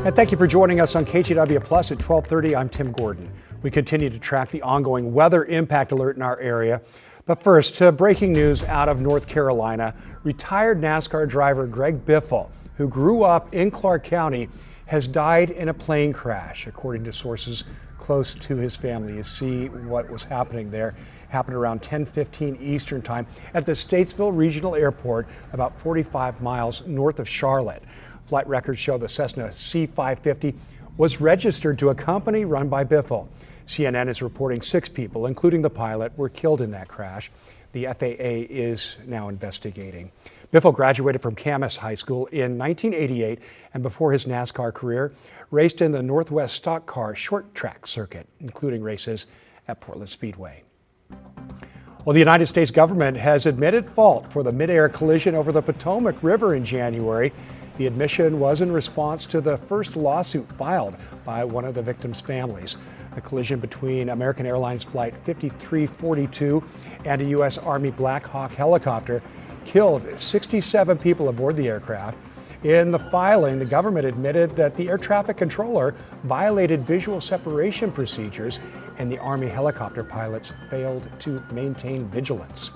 And thank you for joining us on KGW Plus at 12:30. I'm Tim Gordon. We continue to track the ongoing weather impact alert in our area. But first, to breaking news out of North Carolina. Retired NASCAR driver Greg Biffle, who grew up in Clark County, has died in a plane crash, according to sources close to his family. You see what was happening there. Happened around 10:15 Eastern time at the Statesville Regional Airport, about 45 miles north of Charlotte. Flight records show the Cessna C550 was registered to a company run by Biffle. CNN is reporting 6 people, including the pilot, were killed in that crash. The FAA is now investigating. Biffle graduated from Camas High School in 1988 and before his NASCAR career, raced in the Northwest Stock Car short track circuit, including races at Portland Speedway. Well, the United States government has admitted fault for the mid-air collision over the Potomac River in January. The admission was in response to the first lawsuit filed by one of the victims' families. The collision between American Airlines Flight 5342 and a U.S. Army Black Hawk helicopter killed 67 people aboard the aircraft. In the filing, the government admitted that the air traffic controller violated visual separation procedures and the Army helicopter pilots failed to maintain vigilance.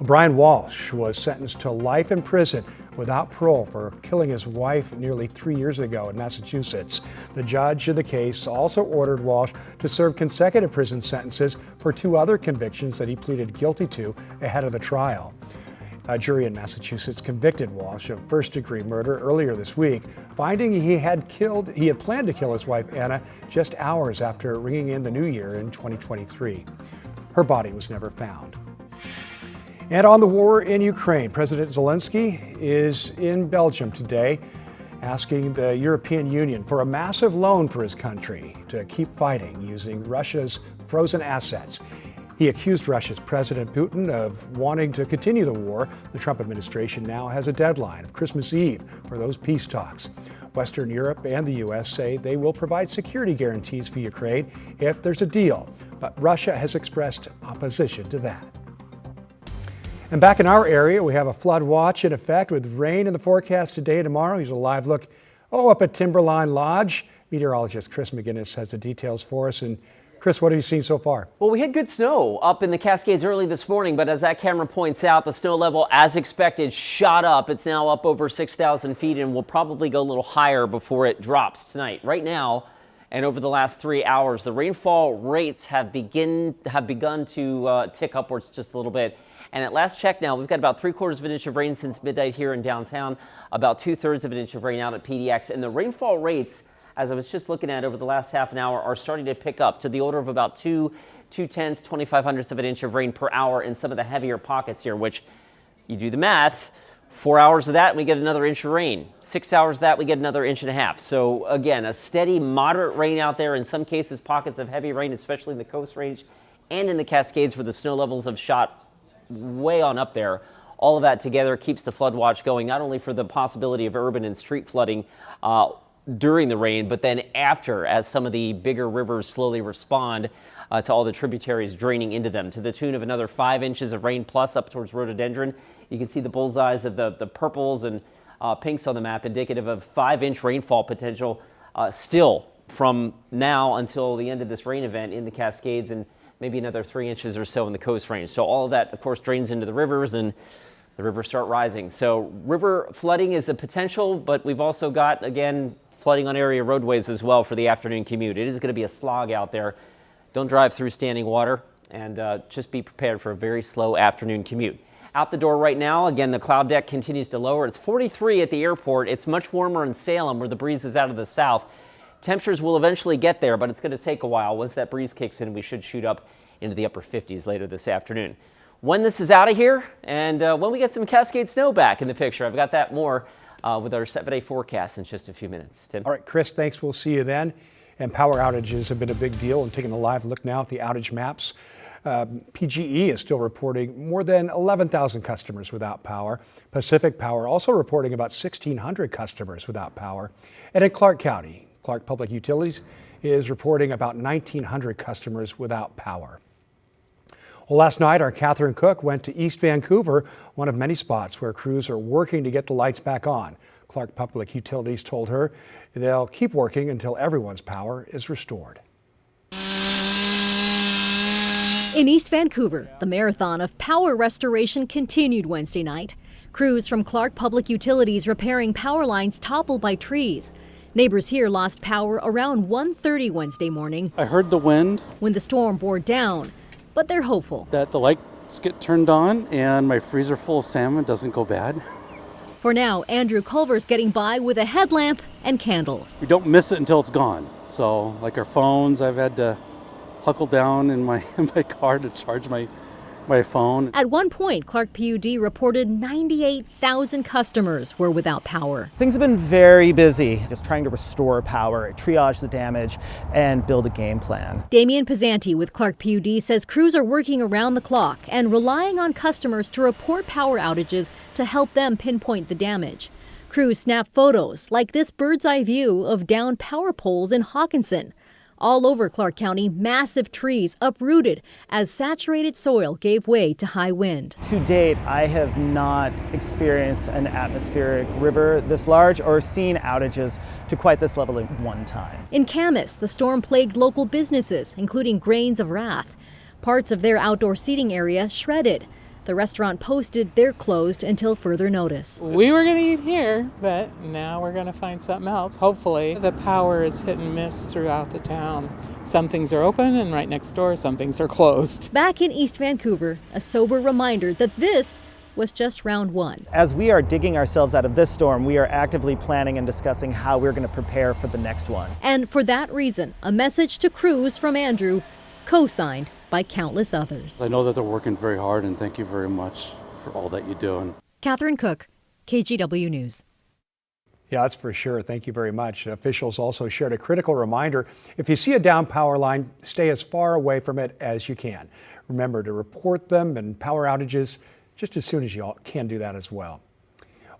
Brian Walshe was sentenced to life in prison without parole for killing his wife nearly 3 years ago in Massachusetts. The judge in the case also ordered Walshe to serve consecutive prison sentences for 2 other convictions that he pleaded guilty to ahead of the trial. A jury in Massachusetts convicted Walshe of first-degree murder earlier this week, finding he had planned to kill his wife Anna just hours after ringing in the new year in 2023. Her body was never found. And on the war in Ukraine, President Zelensky is in Belgium today, asking the European Union for a massive loan for his country to keep fighting using Russia's frozen assets. He accused Russia's President Putin of wanting to continue the war. The Trump administration now has a deadline of Christmas Eve for those peace talks. Western Europe and the U.S. say they will provide security guarantees for Ukraine if there's a deal, but Russia has expressed opposition to that. And back in our area, we have a flood watch in effect with rain in the forecast today and tomorrow. Here's a live look up at Timberline Lodge. Meteorologist Chris McGinnis has the details for us. And Chris, what have you seen so far? Well, we had good snow up in the Cascades early this morning, but as that camera points out, the snow level, as expected, shot up. It's now up over 6,000 feet and will probably go a little higher before it drops tonight. Right now, and over the last 3 hours, the rainfall rates have begun to tick upwards just a little bit. And at last check now, we've got about 3/4 of an inch of rain since midnight here in downtown, about 2/3 of an inch of rain out at PDX. And the rainfall rates, as I was just looking at over the last half an hour, are starting to pick up to the order of about 2/10, 25/100 of an inch of rain per hour in some of the heavier pockets here, which you do the math. 4 hours of that, we get another inch of rain. 6 hours of that, we get another inch and a half. So again, a steady, moderate rain out there. In some cases, pockets of heavy rain, especially in the Coast Range and in the Cascades where the snow levels have shot way on up there. All of that together keeps the flood watch going, not only for the possibility of urban and street flooding during the rain, but then after, as some of the bigger rivers slowly respond to all the tributaries draining into them, to the tune of another 5 inches of rain plus up towards rhododendron. You can see the bullseyes of the purples and pinks on the map, indicative of 5-inch rainfall potential still from now until the end of this rain event in the Cascades, and maybe another 3 inches or so in the Coast Range. So all of that, of course, drains into the rivers and the rivers start rising. So river flooding is a potential, but we've also got, again, flooding on area roadways as well for the afternoon commute. It is going to be a slog out there. Don't drive through standing water, and just be prepared for a very slow afternoon commute. Out the door right now, again, the cloud deck continues to lower. It's 43 at the airport. It's much warmer in Salem where the breeze is out of the south. Temperatures will eventually get there, but it's going to take a while. Once that breeze kicks in, we should shoot up into the upper 50s later this afternoon. When this is out of here and when we get some Cascade snow back in the picture, I've got that more with our 7-day forecast in just a few minutes. Tim? All right, Chris, thanks. We'll see you then. And power outages have been a big deal. I'm taking a live look now at the outage maps. PGE is still reporting more than 11,000 customers without power. Pacific Power also reporting about 1,600 customers without power. And in Clark County, Clark Public Utilities is reporting about 1,900 customers without power. Well, last night, our Catherine Cook went to East Vancouver, one of many spots where crews are working to get the lights back on. Clark Public Utilities told her they'll keep working until everyone's power is restored. In East Vancouver, the marathon of power restoration continued Wednesday night. Crews from Clark Public Utilities repairing power lines toppled by trees. Neighbors here lost power around 1:30 Wednesday morning. I heard the wind. When the storm bore down, but they're hopeful That the lights get turned on and my freezer full of salmon doesn't go bad. For now, Andrew Culver's getting by with a headlamp and candles. We don't miss it until it's gone. So like our phones, I've had to huckle down in my car to charge my phone. At one point, Clark PUD reported 98,000 customers were without power. Things have been very busy, just trying to restore power, triage the damage, and build a game plan. Damian Pizzanti with Clark PUD says crews are working around the clock and relying on customers to report power outages to help them pinpoint the damage. Crews snap photos like this bird's eye view of downed power poles in Hawkinson. All over Clark County, massive trees uprooted as saturated soil gave way to high wind. To date, I have not experienced an atmospheric river this large or seen outages to quite this level at one time. In Camas, the storm plagued local businesses, including Grains of Wrath. Parts of their outdoor seating area shredded. The restaurant posted they're closed until further notice. We were going to eat here, but now we're going to find something else, hopefully. The power is hit and miss throughout the town. Some things are open and right next door, some things are closed. Back in East Vancouver, a sober reminder that this was just round one. As we are digging ourselves out of this storm, we are actively planning and discussing how we're going to prepare for the next one. And for that reason, a message to crews from Andrew, co-signed by countless others. I know that they're working very hard, and thank you very much for all that you do. Catherine Cook, KGW News. Yeah, that's for sure. Thank you very much. Officials also shared a critical reminder. If you see a down power line, stay as far away from it as you can. Remember to report them and power outages just as soon as you can do that as well.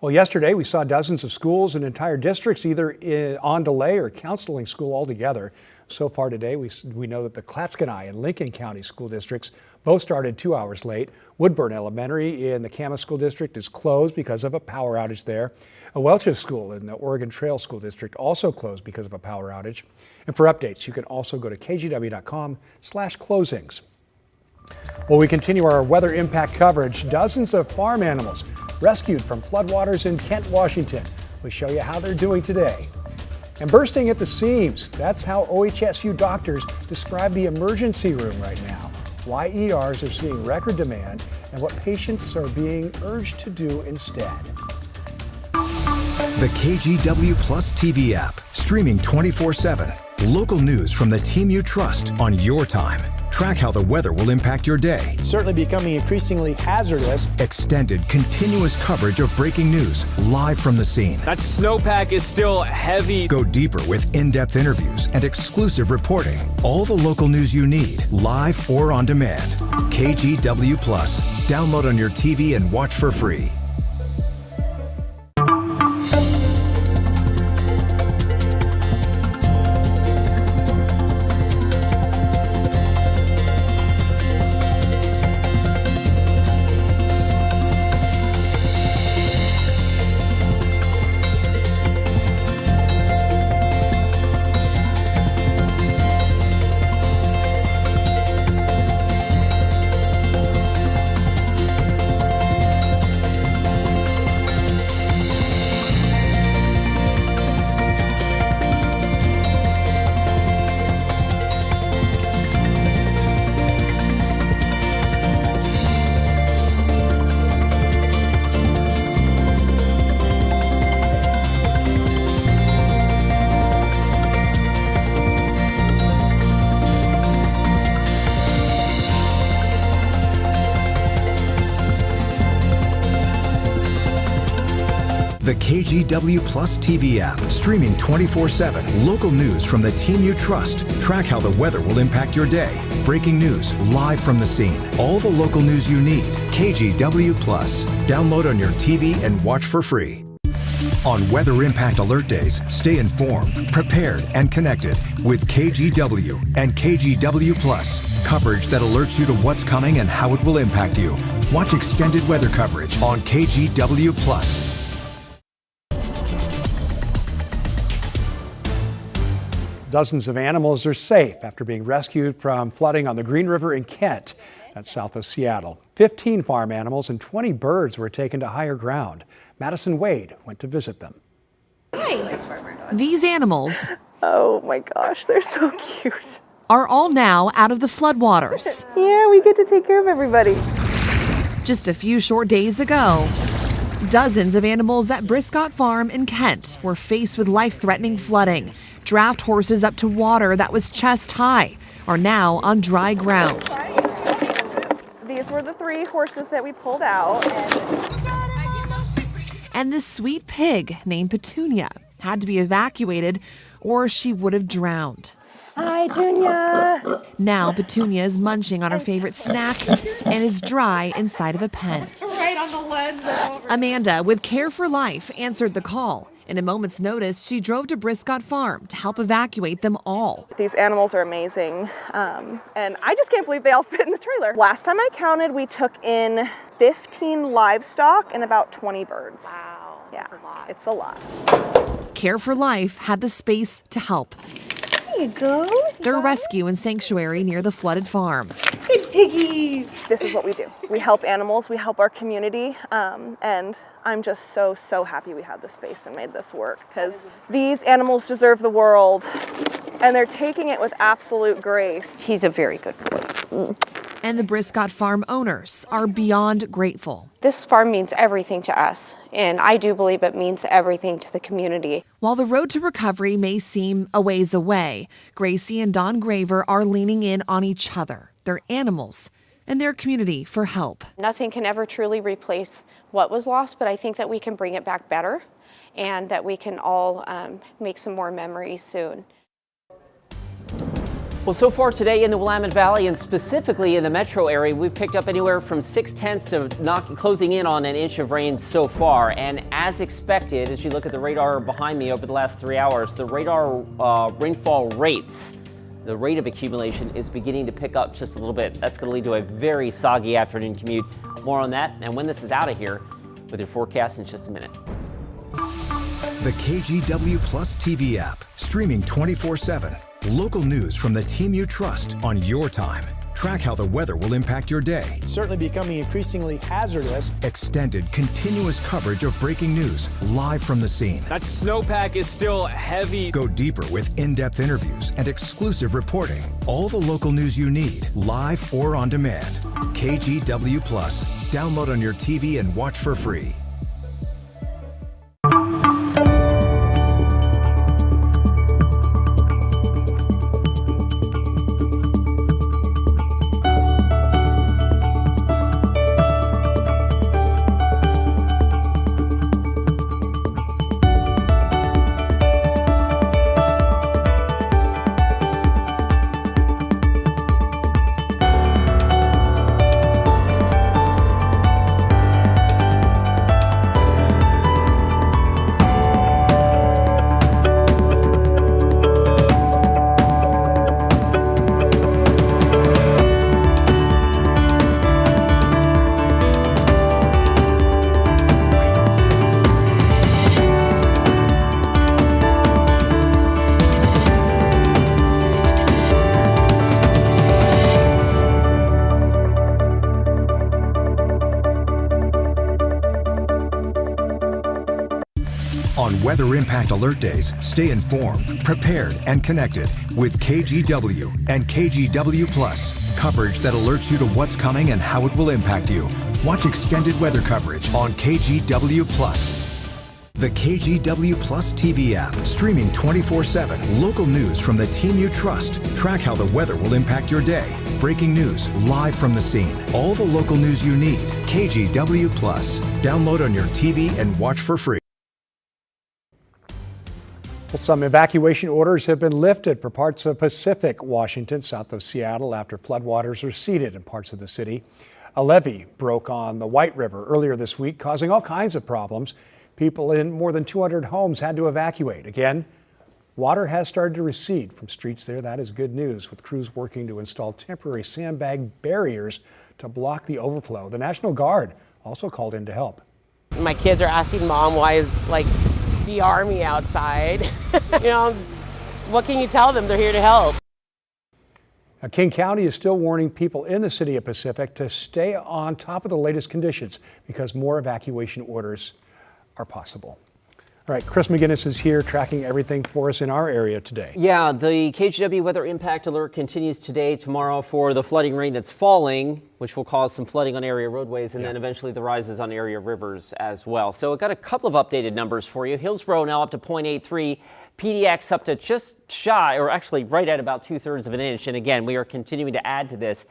Well, yesterday we saw dozens of schools and entire districts either on delay or canceling school altogether. So far today, we know that the Clatskanie and Lincoln County school districts both started 2 hours late. Woodburn Elementary in the Camas School District is closed because of a power outage there. A Walshe school in the Oregon Trail School District also closed because of a power outage. And for updates, you can also go to kgw.com/closings. Well, we continue our weather impact coverage. Dozens of farm animals rescued from floodwaters in Kent, Washington. We'll show you how they're doing today. And bursting at the seams, that's how OHSU doctors describe the emergency room right now. Why ERs are seeing record demand and what patients are being urged to do instead. The KGW Plus TV app, streaming 24/7. Local news from the team you trust on your time. Track how the weather will impact your day. Certainly becoming increasingly hazardous. Extended, continuous coverage of breaking news live from the scene. That snowpack is still heavy. Go deeper with in-depth interviews and exclusive reporting. All the local news you need, live or on demand. KGW Plus. Download on your TV and watch for free. The KGW Plus TV app, streaming 24/7. Local news from the team you trust. Track how the weather will impact your day. Breaking news live from the scene. All the local news you need. KGW Plus. Download on your TV and watch for free. On weather impact alert days, stay informed, prepared, and connected with KGW and KGW Plus. Coverage that alerts you to what's coming and how it will impact you. Watch extended weather coverage on KGW Plus. Dozens of animals are safe after being rescued from flooding on the Green River in Kent. That's south of Seattle. 15 farm animals and 20 birds were taken to higher ground. Madison Wade went to visit them. These animals, oh my gosh, they're so cute, are all now out of the floodwaters. Yeah, we get to take care of everybody. Just a few short days ago, dozens of animals at Briscott Farm in Kent were faced with life-threatening flooding. Draft horses up to water that was chest high are now on dry ground. These were the 3 horses that we pulled out. And this sweet pig named Petunia had to be evacuated or she would have drowned. Hi, Petunia. Now Petunia is munching on her favorite snack and is dry inside of a pen. Right on the lens. Amanda, with Care for Life, answered the call. In a moment's notice, she drove to Briscott Farm to help evacuate them all. These animals are amazing, and I just can't believe they all fit in the trailer. Last time I counted, we took in 15 livestock and about 20 birds. Wow, yeah, that's a lot. It's a lot. Care for Life had the space to help. There you go. They're a rescue and sanctuary near the flooded farm. Good piggies. This is what we do. We help animals, we help our community, and I'm just so happy we had this space and made this work, because these animals deserve the world, and they're taking it with absolute grace. He's a very good boy. And the Briscott Farm owners are beyond grateful. This farm means everything to us, and I do believe it means everything to the community. While the road to recovery may seem a ways away, Gracie and Don Graver are leaning in on each other, their animals, and their community for help. Nothing can ever truly replace what was lost, but I think that we can bring it back better and that we can all make some more memories soon. Well, so far today in the Willamette Valley and specifically in the metro area, we've picked up anywhere from 6/10 to closing in on an inch of rain so far. And as expected, as you look at the radar behind me over the last 3 hours, the radar rainfall rates, the rate of accumulation is beginning to pick up just a little bit. That's going to lead to a very soggy afternoon commute. More on that and when this is out of here with your forecast in just a minute. The KGW Plus TV app, streaming 24/7. Local news from the team you trust on your time. Track how the weather will impact your day. Certainly becoming increasingly hazardous. Extended, continuous coverage of breaking news live from the scene. That snowpack is still heavy. Go deeper with in-depth interviews and exclusive reporting. All the local news you need, live or on demand. KGW Plus. Download on your TV and watch for free. On weather impact alert days, stay informed, prepared, and connected with KGW and KGW Plus. Coverage that alerts you to what's coming and how it will impact you. Watch extended weather coverage on KGW Plus. The KGW Plus TV app, streaming 24/7. Local news from the team you trust. Track how the weather will impact your day. Breaking news live from the scene. All the local news you need. KGW Plus. Download on your TV and watch for free. Well, some evacuation orders have been lifted for parts of Pacific Washington, south of Seattle, after floodwaters receded in parts of the city. A levee broke on the White River earlier this week, causing all kinds of problems. People in more than 200 homes had to evacuate. Again, water has started to recede from streets there. That is good news, with crews working to install temporary sandbag barriers to block the overflow. The National Guard also called in to help. My kids are asking Mom, why is like the Army outside? What can you tell them? They're here to help. Now, King County is still warning people in the city of Pacific to stay on top of the latest conditions because more evacuation orders are possible. All right, Chris McGinnis is here tracking everything for us in our area today. Yeah, the KGW weather impact alert continues today, tomorrow for the flooding rain that's falling, which will cause some flooding on area roadways and then eventually the rises on area rivers as well. So I've got a couple of updated numbers for you. Hillsborough now up to 0.83, PDX up to just shy, or actually right at about 2/3 of an inch. And again, we are continuing to add to this.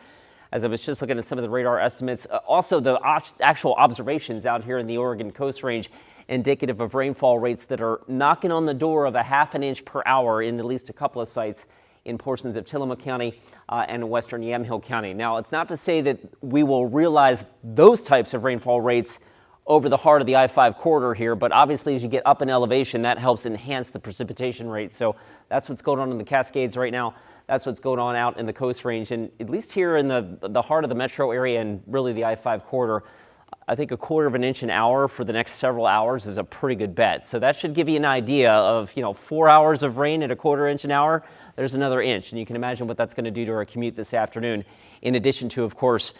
As I was just looking at some of the radar estimates, also the actual observations out here in the Oregon Coast Range, indicative of rainfall rates that are knocking on the door of a 1/2 inch per hour in at least a couple of sites in portions of Tillamook County and western Yamhill County. Now, it's not to say that we will realize those types of rainfall rates over the heart of the I-5 corridor here, but obviously as you get up in elevation, that helps enhance the precipitation rate. So that's what's going on in the Cascades right now. That's what's going on out in the Coast Range, and at least here in the heart of the metro area and really the I-5 corridor, I think 1/4 inch an hour for the next several hours is a pretty good bet. So that should give you an idea of, 4 hours of rain at 1/4 inch an hour. There's another inch, and you can imagine what that's going to do to our commute this afternoon, in addition to, of course,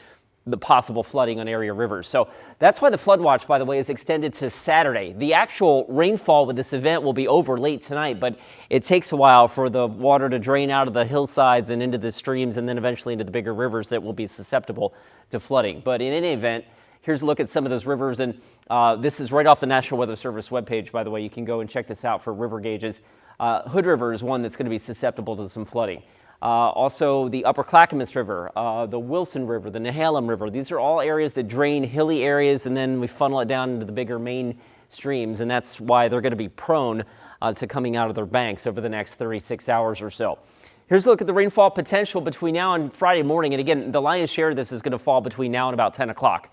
the possible flooding on area rivers. So that's why the flood watch, by the way, is extended to Saturday. The actual rainfall with this event will be over late tonight, but it takes a while for the water to drain out of the hillsides and into the streams and then eventually into the bigger rivers that will be susceptible to flooding. But in any event, here's a look at some of those rivers, and this is right off the National Weather Service webpage, by the way. You can go and check this out for river gauges. Hood River is one that's going to be susceptible to some flooding. Also, the Upper Clackamas River, the Wilson River, the Nehalem River. These are all areas that drain hilly areas, and then we funnel it down into the bigger main streams, and that's why they're going to be prone to coming out of their banks over the next 36 hours or so. Here's a look at the rainfall potential between now and Friday morning, and again, the lion's share of this is going to fall between now and about 10 o'clock.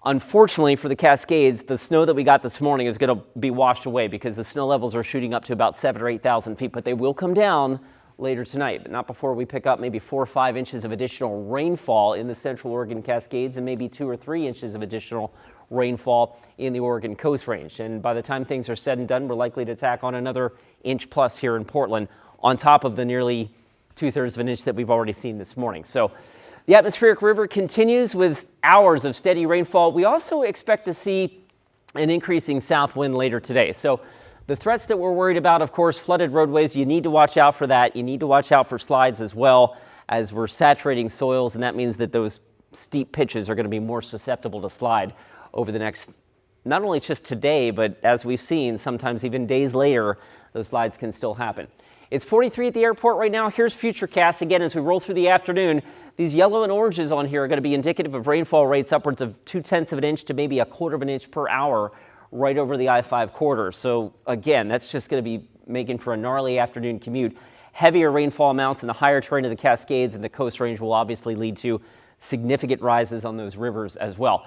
Unfortunately for the Cascades, the snow that we got this morning is going to be washed away because the snow levels are shooting up to about 7,000 or 8,000 feet, but they will come down later tonight, but not before we pick up maybe 4 or 5 inches of additional rainfall in the Central Oregon Cascades and maybe 2 or 3 inches of additional rainfall in the Oregon Coast Range. And by the time things are said and done, we're likely to tack on another inch plus here in Portland on top of the nearly 2/3 of an inch that we've already seen this morning. So the atmospheric river continues with hours of steady rainfall. We also expect to see an increasing south wind later today. So the threats that we're worried about, of course, flooded roadways, you need to watch out for that. You need to watch out for slides as well, as we're saturating soils, and that means that those steep pitches are going to be more susceptible to slide over the next, not only just today, but as we've seen, sometimes even days later, those slides can still happen. It's 43 at the airport right now. Here's Futurecast. Again, as we roll through the afternoon, these yellow and oranges on here are going to be indicative of rainfall rates upwards of 0.2 of an inch to maybe 1/4 of an inch per hour right over the I-5 corridor. So again, that's just going to be making for a gnarly afternoon commute. Heavier rainfall amounts in the higher terrain of the Cascades and the Coast Range will obviously lead to significant rises on those rivers as well.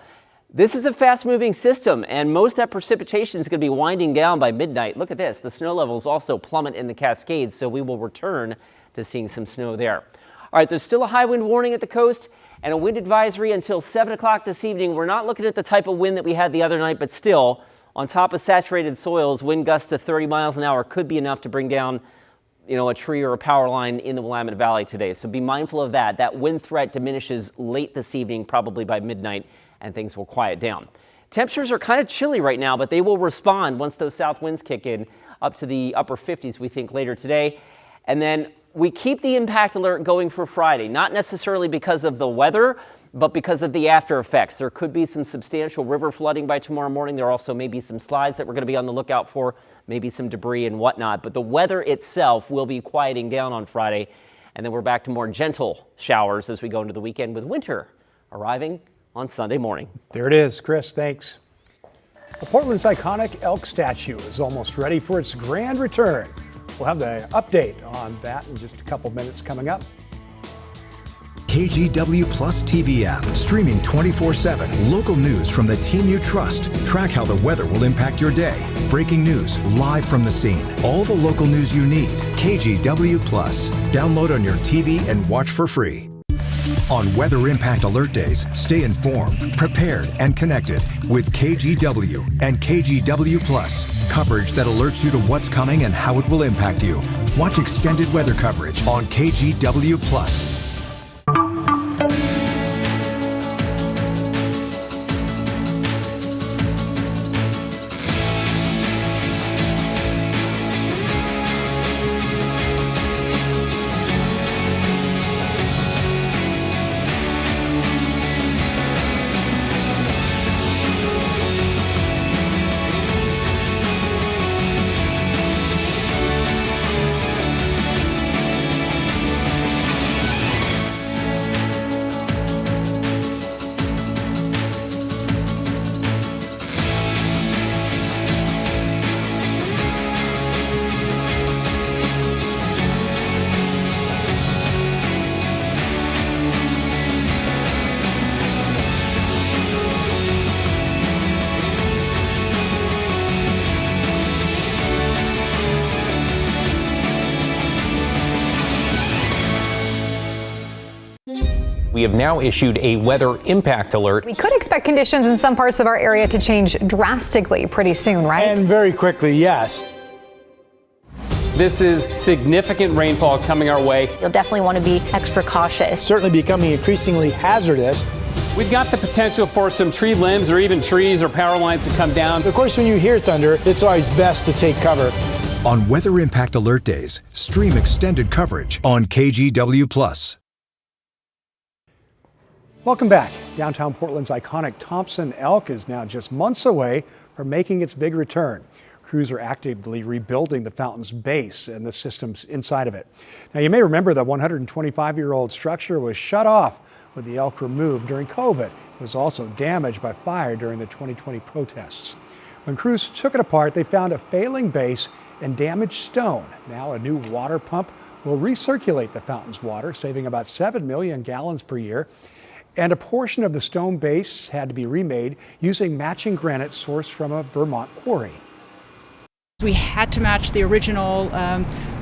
This is a fast-moving system, and most of that precipitation is going to be winding down by midnight. Look at this. The snow levels also plummet in the Cascades, so we will return to seeing some snow there. All right, there's still a high wind warning at the coast and a wind advisory until 7 o'clock this evening. We're not looking at the type of wind that we had the other night, but still, on top of saturated soils, wind gusts to 30 miles an hour could be enough to bring down, a tree or a power line in the Willamette Valley today. So be mindful of that. That wind threat diminishes late this evening, probably by midnight, and things will quiet down. Temperatures are kind of chilly right now, but they will respond once those south winds kick in up to the upper 50s, we think, later today. And then we keep the impact alert going for Friday, not necessarily because of the weather, but because of the after effects. There could be some substantial river flooding by tomorrow morning. There also may be some slides that we're going to be on the lookout for, maybe some debris and whatnot. But the weather itself will be quieting down on Friday, and then we're back to more gentle showers as we go into the weekend, with winter arriving on Sunday morning. There it is, Chris. Thanks. Well, Portland's iconic elk statue is almost ready for its grand return. We'll have the update on that in just a couple minutes coming up. KGW Plus TV app, streaming 24/7. Local news from the team you trust. Track how the weather will impact your day. Breaking news live from the scene. All the local news you need. KGW Plus. Download on your TV and watch for free. On Weather Impact Alert Days, stay informed, prepared, and connected with KGW and KGW Plus. Coverage that alerts you to what's coming and how it will impact you. Watch extended weather coverage on KGW Plus. We have now issued a weather impact alert. We could expect conditions in some parts of our area to change drastically pretty soon, right? And very quickly, yes. This is significant rainfall coming our way. You'll definitely want to be extra cautious. Certainly becoming increasingly hazardous. We've got the potential for some tree limbs or even trees or power lines to come down. Of course, when you hear thunder, it's always best to take cover. On Weather Impact Alert Days, stream extended coverage on KGW Plus. Welcome back. Downtown Portland's iconic Thompson Elk is now just months away from making its big return. Crews are actively rebuilding the fountain's base and the systems inside of it. Now, you may remember the 125-year-old structure was shut off with the elk removed during COVID. It was also damaged by fire during the 2020 protests. When crews took it apart, they found a failing base and damaged stone. Now, a new water pump will recirculate the fountain's water, saving about 7 million gallons per year. And a portion of the stone base had to be remade using matching granite sourced from a Vermont quarry. We had to match the original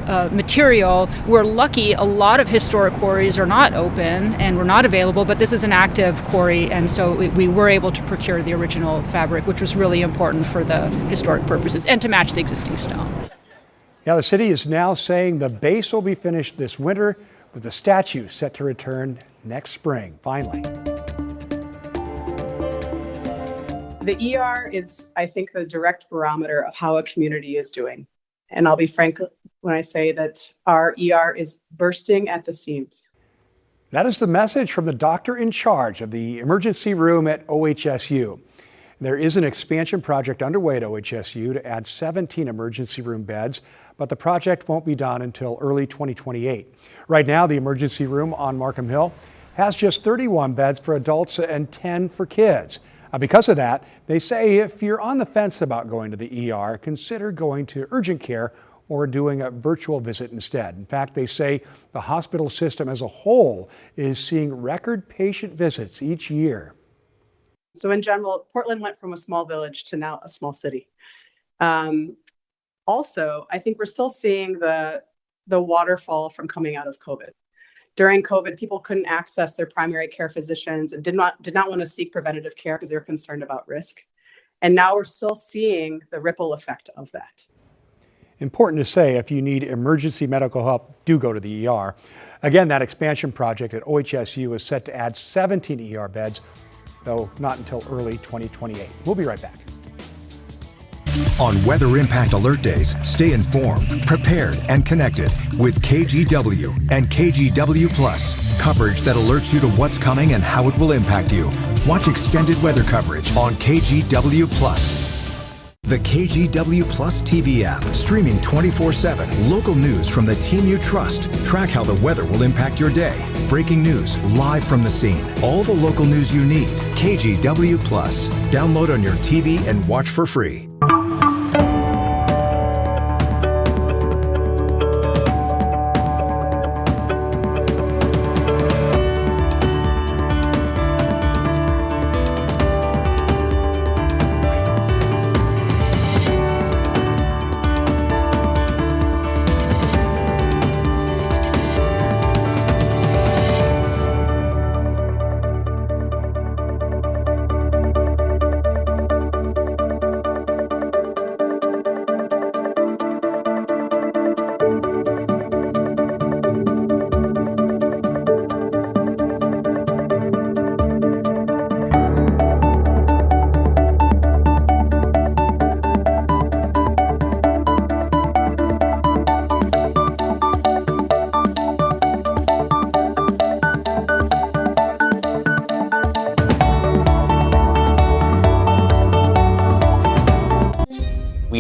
material. We're lucky a lot of historic quarries are not open and were not available, but this is an active quarry, and so we were able to procure the original fabric, which was really important for the historic purposes and to match the existing stone. Now, the city is now saying the base will be finished this winter, with the statue set to return next spring, finally. The ER is, I think, the direct barometer of how a community is doing. And I'll be frank when I say that our ER is bursting at the seams. That is the message from the doctor in charge of the emergency room at OHSU. There is an expansion project underway at OHSU to add 17 emergency room beds, but the project won't be done until early 2028. Right now, the emergency room on Markham Hill has just 31 beds for adults and 10 for kids. Because of that, they say if you're on the fence about going to the ER, consider going to urgent care or doing a virtual visit instead. In fact, they say the hospital system as a whole is seeing record patient visits each year. So in general, Portland went from a small village to now a small city. Also, I think we're still seeing the waterfall from coming out of COVID. During COVID, people couldn't access their primary care physicians and did not want to seek preventative care because they were concerned about risk. And now we're still seeing the ripple effect of that. Important to say, if you need emergency medical help, do go to the ER. Again, that expansion project at OHSU is set to add 17 ER beds, though not until early 2028. We'll be right back. On Weather Impact Alert Days, stay informed, prepared, and connected with KGW and KGW Plus. Coverage that alerts you to what's coming and how it will impact you. Watch extended weather coverage on KGW Plus. The KGW Plus TV app, streaming 24/7. Local news from the team you trust. Track how the weather will impact your day. Breaking news live from the scene. All the local news you need. KGW Plus. Download on your TV and watch for free.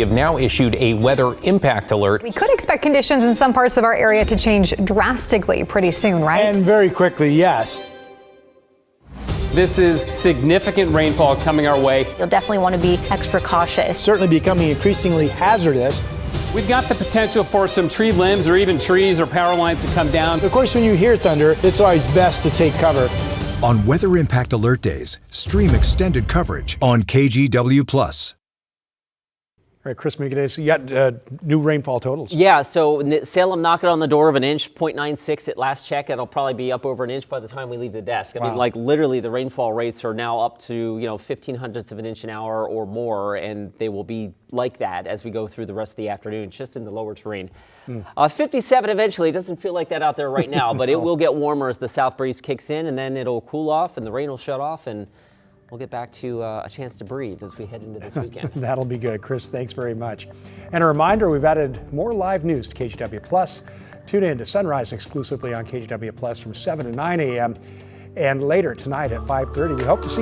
have now issued a weather impact alert. We could expect conditions in some parts of our area to change drastically pretty soon, right? And very quickly, yes. This is significant rainfall coming our way. You'll definitely want to be extra cautious. Certainly becoming increasingly hazardous. We've got the potential for some tree limbs or even trees or power lines to come down. Of course, when you hear thunder, it's always best to take cover. On Weather Impact Alert Days, stream extended coverage on KGW+. All right, Chris Migaday, so you got new rainfall totals. Yeah, so Salem knocking on the door of an inch, 0.96 at last check. It'll probably be up over an inch by the time we leave the desk. I mean, like literally the rainfall rates are now up to, 0.15 of an inch an hour or more, and they will be like that as we go through the rest of the afternoon, just in the lower terrain. 57 eventually. It doesn't feel like that out there right now, but it will get warmer as the south breeze kicks in, and then it'll cool off and the rain will shut off, and we'll get back to a chance to breathe as we head into this weekend. That'll be good. Chris, thanks very much. And a reminder, we've added more live news to KGW+. Tune in to Sunrise exclusively on KGW+ from 7 to 9 a.m. and later tonight at 5:30. We hope to see you.